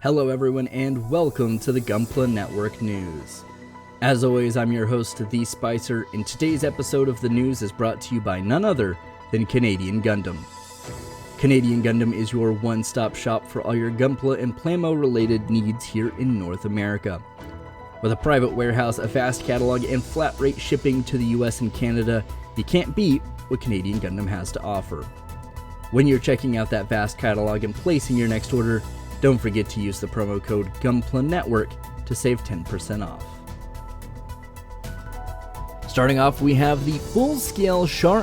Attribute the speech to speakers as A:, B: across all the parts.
A: Hello everyone and welcome to the Gunpla Network News. As always, I'm your host, The Spicer, and today's episode of the news is brought to you by none other than Canadian Gundam. Canadian Gundam is your one-stop shop for all your Gunpla and plamo related needs here in North America. With a private warehouse, a vast catalog, and flat rate shipping to the US and Canada, you can't beat what Canadian Gundam has to offer. When you're checking out that vast catalog and placing your next order, don't forget to use the promo code Gunpla Network to save 10% off. Starting off, we have the full-scale Char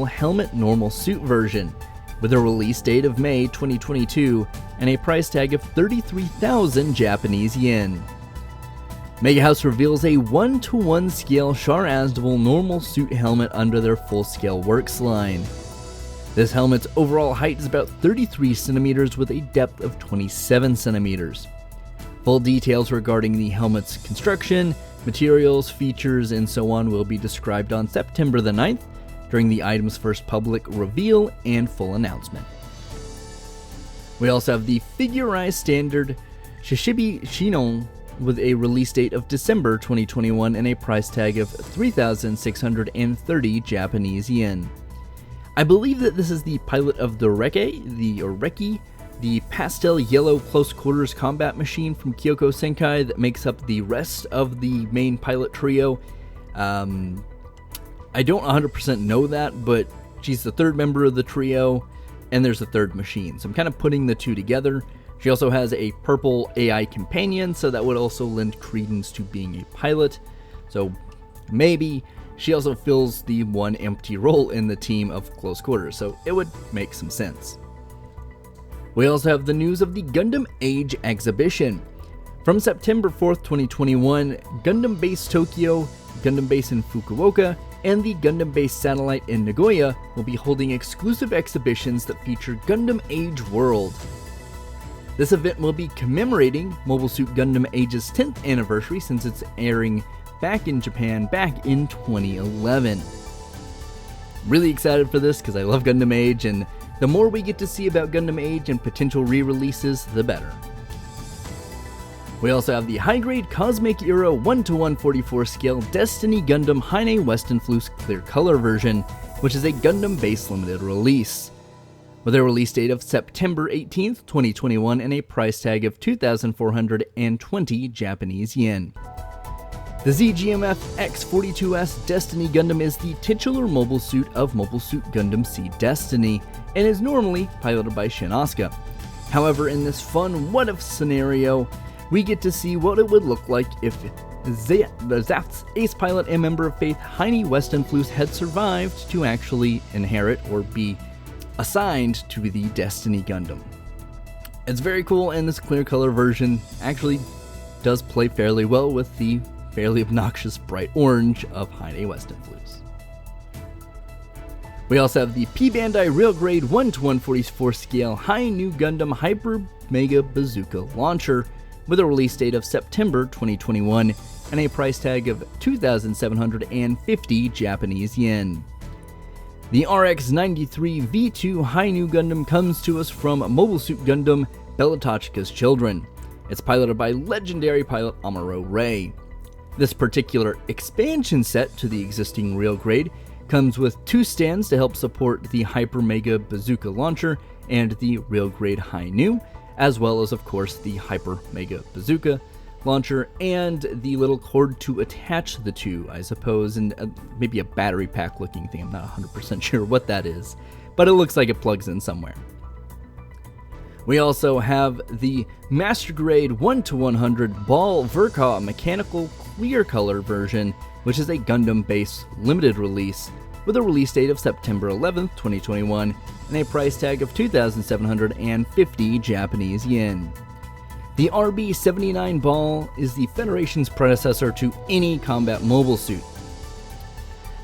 A: helmet normal suit version, with a release date of May 2022 and a price tag of 33,000 Japanese yen. Mega House reveals a 1-to-1 scale Char normal suit helmet under their full-scale works line. This helmet's overall height is about 33 centimeters with a depth of 27 centimeters. Full details regarding the helmet's construction, materials, features, and so on will be described on September the 9th during the item's first public reveal and full announcement. We also have the figurized standard Shishibi Shinon with a release date of December 2021 and a price tag of 3,630 Japanese yen. I believe that this is the pilot of the Reki, the pastel yellow close quarters combat machine from Kyoko Senkai that makes up the rest of the main pilot trio. I don't 100% know that, but she's the third member of the trio, and there's a third machine. So I'm kind of putting the two together. She also has a purple AI companion, so that would also lend credence to being a pilot. So maybe she also fills the one empty role in the team of close quarters, so it would make some sense. We also have the news of the Gundam Age exhibition. From September 4th, 2021, Gundam Base Tokyo, Gundam Base in Fukuoka, and the Gundam Base Satellite in Nagoya will be holding exclusive exhibitions that feature Gundam Age World. This event will be commemorating Mobile Suit Gundam Age's 10th anniversary since it's airing back in Japan back in 2011. Really excited for this because I love Gundam Age, and the more we get to see about Gundam Age and potential re-releases, the better. We also have the high-grade Cosmic Era 1-to-144 scale Destiny Gundam Heine Westenflus Clear Color version, which is a Gundam Base limited release, with a release date of September 18th, 2021 and a price tag of 2,420 Japanese yen. The ZGMF X-42S Destiny Gundam is the titular mobile suit of Mobile Suit Gundam Seed Destiny, and is normally piloted by Shin Asuka. However, in this fun what-if scenario, we get to see what it would look like if the Zaft's ace pilot and member of Faith Heine Westenflus had survived to actually inherit or be assigned to the Destiny Gundam. It's very cool, and this clear color version actually does play fairly well with the fairly obnoxious bright orange of Heine Westenflus. We also have the P Bandai Real Grade 1-to-144 scale High New Gundam Hyper Mega Bazooka launcher with a release date of September 2021 and a price tag of 2,750 Japanese yen. The RX-93 V2 High New Gundam comes to us from Mobile Suit Gundam Belatochika's Children. It's piloted by legendary pilot Amuro Ray. This particular expansion set to the existing Real Grade comes with two stands to help support the Hyper Mega Bazooka launcher and the Real Grade High New, as well as, of course, the Hyper Mega Bazooka launcher and the little cord to attach the two, I suppose, and maybe a battery pack looking thing. I'm not 100% sure what that is, but it looks like it plugs in somewhere. We also have the Master Grade 1-to-100 Ball Verka mechanical clear color version, which is a Gundam Base limited release with a release date of September 11th, 2021 and a price tag of 2,750 Japanese yen. The RB-79 Ball is the Federation's predecessor to any combat mobile suit.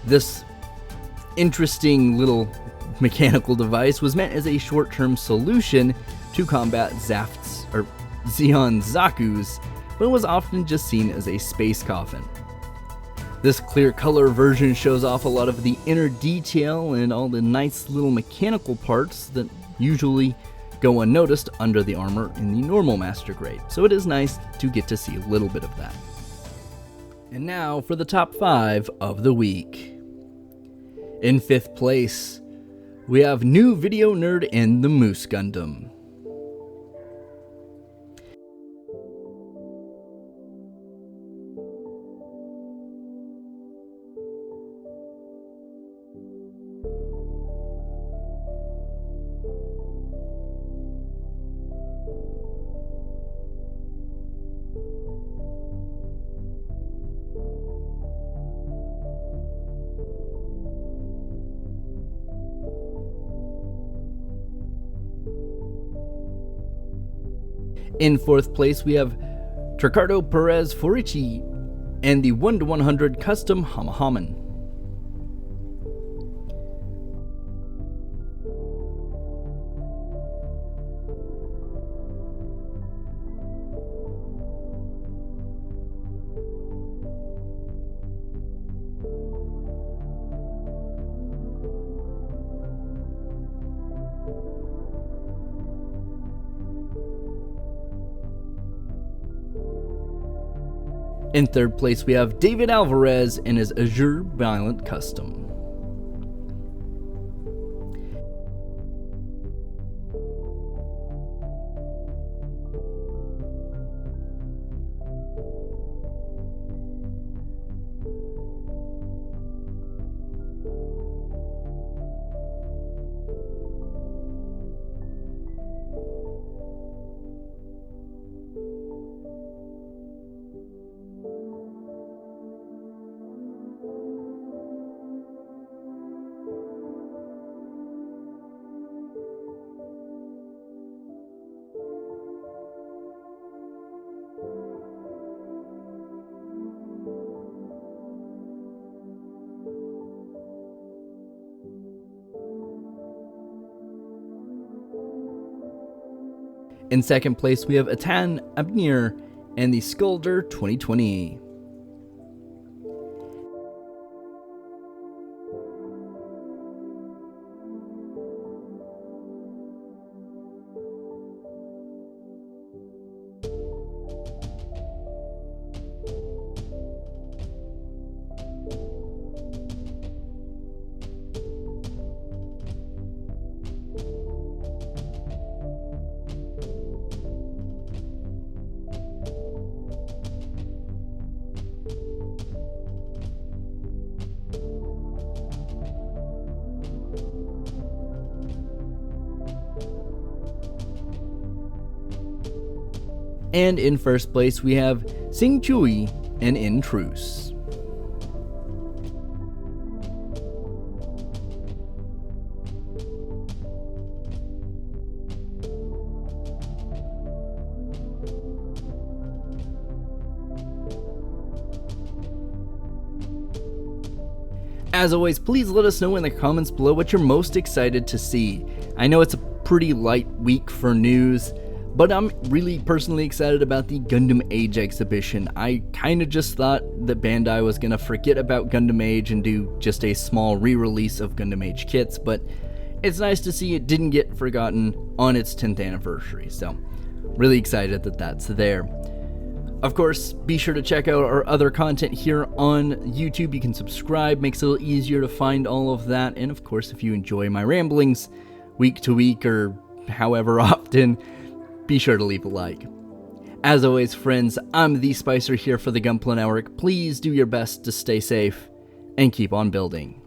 A: This interesting little mechanical device was meant as a short-term solution to combat Zaft's or Zeon Zaku's, but was often just seen as a space coffin. This clear color version shows off a lot of the inner detail and all the nice little mechanical parts that usually go unnoticed under the armor in the normal Master Grade, so it is nice to get to see a little bit of that. And now for the top 5 of the week. In 5th place, we have New Video Nerd and the Moose Gundam. In 4th place, we have Ricardo Perez Forici and the 1-100 Custom Hamahaman. In 3rd place, we have David Alvarez and his Azure Violent Custom. In 2nd place, we have Atan Abnir and the Skulder 2020. And in 1st place, we have Sing Chui and In Truce. As always, please let us know in the comments below what you're most excited to see. I know it's a pretty light week for news, but I'm really personally excited about the Gundam Age exhibition. I kinda just thought that Bandai was gonna forget about Gundam Age and do just a small re-release of Gundam Age kits, but it's nice to see it didn't get forgotten on its 10th anniversary, so really excited that that's there. Of course, be sure to check out our other content here on YouTube. You can subscribe, makes it a little easier to find all of that, and of course, if you enjoy my ramblings week to week or however often, be sure to leave a like. As always, friends, I'm the Spicer here for the Gunpla Network. Please do your best to stay safe and keep on building.